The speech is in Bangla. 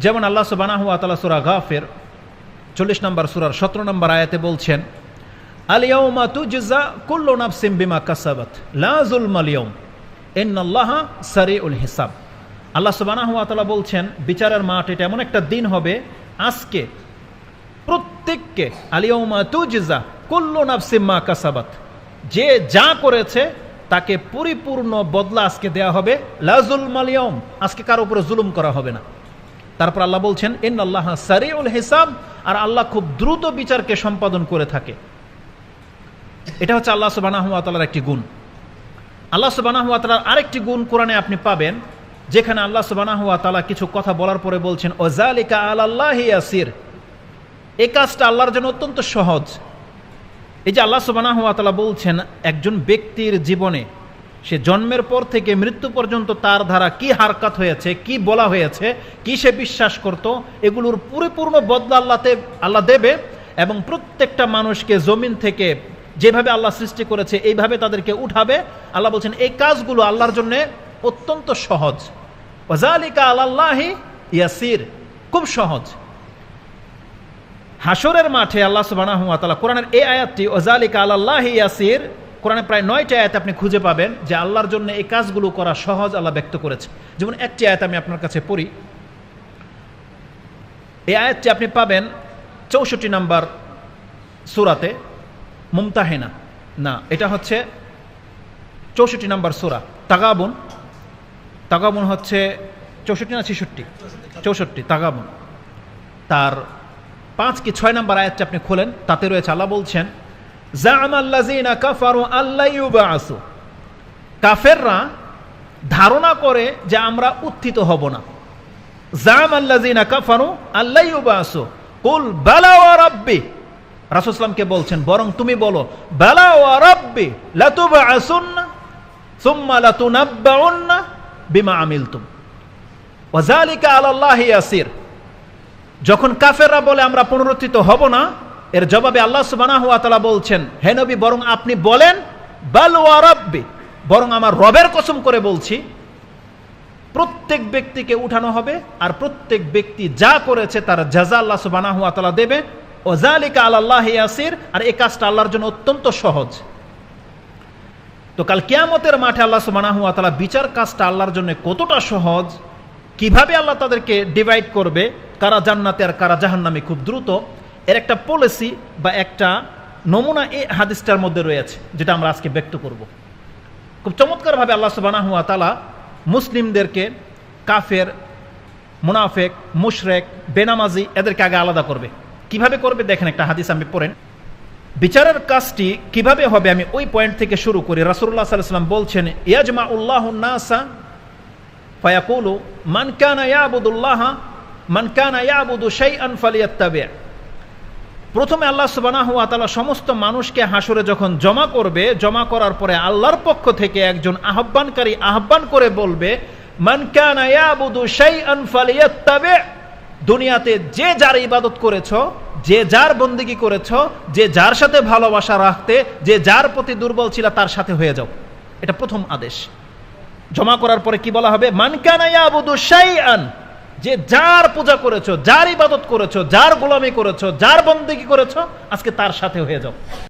যেমন আল্লাহ সুবহানাহু ওয়া তাআলা সূরা গাফির 40 নম্বর সূরার 17 নম্বর আয়াতে বলছেন, আল ইয়াউমা তুজজা কুল্লু নাফসিন বিমা কাসাবাত লা যুলমাল ইয়াউম ইন্নাল্লাহা সারিউল হিসাব। আল্লাহ সুবহানাহু ওয়া তাআলা বলছেন, বিচারের মাঠ এটা এমন একটা দিন হবে, আজকে প্রত্যেককে আল ইয়াউমা তুজজা কুল্লু নাফসিন মা কাসাবাত, যে যা করেছে তাকে পরিপূর্ণ বদলা আজকে দেয়া হবে। লা যুলমাল ইয়াউম, আজকে কারো উপরে জুলুম করা হবে না। তারপর আল্লাহ বলছেন, ইন্নাল্লাহা সারিউল হিসাব, আর আল্লাহ খুব দ্রুত বিচারকে সম্পাদন করে থাকে। এটা হচ্ছে আল্লাহ সুবহানাহু ওয়া তাআলার একটি গুণ। আল্লাহ সুবহানাহু ওয়া তাআলার আরেকটি গুণ কোরআনে আপনি পাবেন, যেখানে আল্লাহ সুবহানাহু ওয়া তাআলা কিছু কথা বলার পরে বলছেন, ওয়াযালিকা আলাল্লাহি ইয়াসির, এই কাজটা আল্লাহর জন্য অত্যন্ত সহজ। এই যে আল্লাহ সুবহানাহু ওয়া তাআলা বলছেন, একজন ব্যক্তির জীবনে সে জন্মের পর থেকে মৃত্যু পর্যন্ত তার দ্বারা কি হারকাত হয়েছে, কি বলা হয়েছে, কি সে বিশ্বাস করত, এগুলোর পরিপূর্ণ বদলা আল্লাহ দেবে। এবং প্রত্যেকটা মানুষকে জমিন থেকে যেভাবে আল্লাহ সৃষ্টি করেছে এইভাবে তাদেরকে উঠাবে। আল্লাহ বলছেন এই কাজগুলো আল্লাহর জন্য অত্যন্ত সহজ। ওয়াযালিকা আলাল্লাহি ইয়াসির, খুব সহজ। হাসরের মাঠে আল্লাহ সুবহানাহু ওয়া তাআলা কোরআনের এই আয়াতটি ওয়াযালিকা আলাল্লাহি ইয়াসির, কোরআনে প্রায় 9টি আয়াত আপনি খুঁজে পাবেন যে আল্লাহর জন্য এই কাজগুলো করা সহজ আল্লাহ ব্যক্ত করেছে। যেমন একটি আয়াত আমি আপনার কাছে পড়ি, এই আয়াতটি আপনি পাবেন 64 নম্বর সূরাতে, মুমতাহিনা না, এটা হচ্ছে 64 নম্বর সূরা তাগাবুন। তাগাবুন হচ্ছে 64 না 66? 64 তাগাবুন। তার 5 কি 6 নম্বর আয়াতটি আপনি খোলেন, তাতে রয়েছে, আল্লাহ বলছেন, জা'মাল্লাযীনা কাফারু আল্লা ইউবআসু, কাফেররা ধারণা করে যে আমরা উত্থিত হব না। জা'মাল্লাযীনা কাফারু আল্লা ইউবআসু কুল বালা ওয়া রাব্বি, রাসূল সাল্লাল্লাহু আলাইহি ওয়াসাল্লামকে বলছেন, বরং তুমি বলো বালা ওয়া রাব্বি লাতুবআসুন্না সুম্মা লাতুনাব্বাউন্না বিমা আমিলতুম ওয়া যালিকা আলাল্লাহি ইয়াসির। যখন কাফেররা বলে আমরা পুনরুত্থিত হব না, এর জবাবে আল্লাহ সুবহানাহু ওয়া তাআলা বলছেন, হে নবী বরং আপনি বলেন বাল ওয়া রাব্বি, বরং আমার রবের কসম করে বলছি, প্রত্যেক ব্যক্তিকে উঠানো হবে আর প্রত্যেক ব্যক্তি যা করেছে তার জাযা আল্লাহ সুবহানাহু ওয়া তাআলা দেবে। ওয়াযালিকা আলাল্লাহি ইয়াসির, আর এই কাজটা আল্লাহর জন্য অত্যন্ত সহজ। তো কাল কিয়ামতের মাঠে আল্লাহ সুবহানাহু ওয়া তাআলা বিচার কাজটা আল্লাহর জন্য কতটা সহজ, কিভাবে আল্লাহ তাদেরকে ডিভাইড করবে, কারা জান্নাতে আর কারা জাহান্নামে খুব দ্রুত, এর একটা পলিসি বা একটা নমুনা এই হাদিসটার মধ্যে রয়েছে, যেটা আমরা আজকে ব্যক্ত করব। খুব চমৎকারভাবে আল্লাহ সুবহানাহু ওয়া তাআলা মুসলিমদেরকে কাফের, মুনাফিক, মুশরিক, বেনামাজি এদেরকে আগে আলাদা করবে। কিভাবে করবে দেখেন, একটা হাদিস আমি পড়েন। বিচারের কাজটি কিভাবে হবে আমি ওই পয়েন্ট থেকে শুরু করি। রাসূলুল্লাহ সাল্লাল্লাহু আলাইহি ওয়াসাল্লাম বলছেন, ইয়াজমাউল্লাহু নাসা ফায়াকুলু মান কানা ইয়াবুদুল্লাহা মান কানা ইয়াবুদু শাইআন ফালিয়াত্তাবি'। প্রথমে আল্লাহ সুবহানাহু ওয়া তাআলা সমস্ত মানুষকে হাসরে যখন জমা করবে, জমা করার পরে আল্লাহর পক্ষ থেকে একজন আহ্বানকারী আহ্বান করে বলবে, মান কানা ইয়াবুদু শাইআন ফালিয়াত্তাবি'। দুনিয়াতে যে যার ইবাদত করেছো, যে যার বন্দেগী করেছো, যে যার সাথে ভালোবাসা রাখতে, যে যার প্রতি দুর্বল ছিল তার সাথে হয়ে যাও। এটা প্রথম আদেশ। জমা করার পরে কি বলা হবে? মান কানা ইয়াবুদু শাইআন, যে যার পূজা করেছো, যার ইবাদত করেছো, যার গোলামি করেছো, যার বন্দেগী করেছো, আজকে তার সাথে হয়ে যাও।